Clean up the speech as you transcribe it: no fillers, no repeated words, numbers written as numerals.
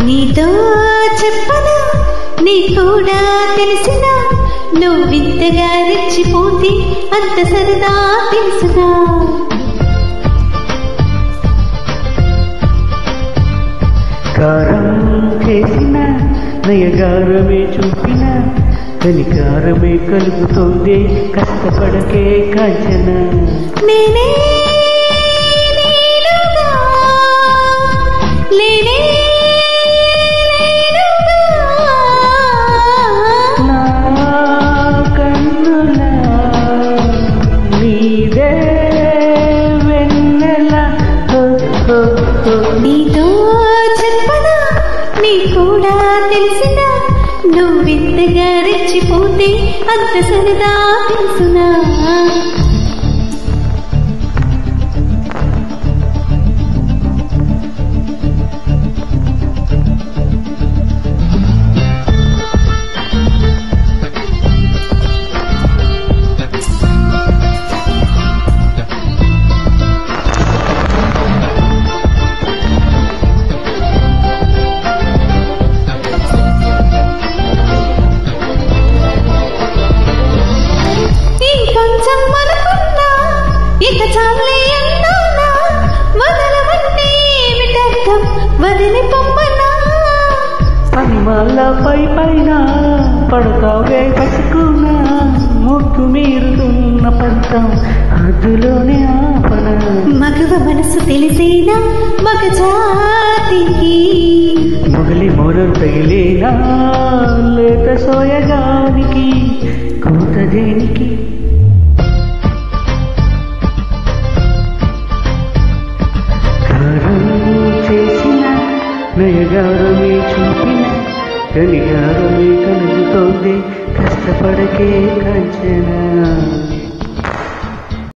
నీతో చెప్పనా నీ కూడా తెలిసిన నువ్వింతగా రెచ్చిపోతే అంత సరదా తెలుసుగా. కారం చేసిన నయగారమే చూపిన కనికారమే కలుగుతోంది కష్టపడకే కాంచన. నేనే నేనుగా, లేనే నేనుగా. నా కన్నుల నీదే వెన్నెల. నీతో చెప్పనా నీ కూడా తెలిసిన నువ్వింతగా రెచ్చిపోతే అంత సరదా తెలుసునా. ఇక చాలే అన్నానా వదలవంటే ఏమిటర్థం వదిలి పొమ్మనా. పనిమాల పై పైన పడతావే పట్టుకున్నా ముక్కు మీరుతున్న పంతం అందులోనే ఆపన. మగవ మనసు తెలిసేనా మగ జాతికి మొగలి మొరం తగిలేనా లేత సోయగానికి కూత దేనికి. నయగారమే చూపిన కనిగారమే కలుగుతోంది కష్టపడకే కాంచన.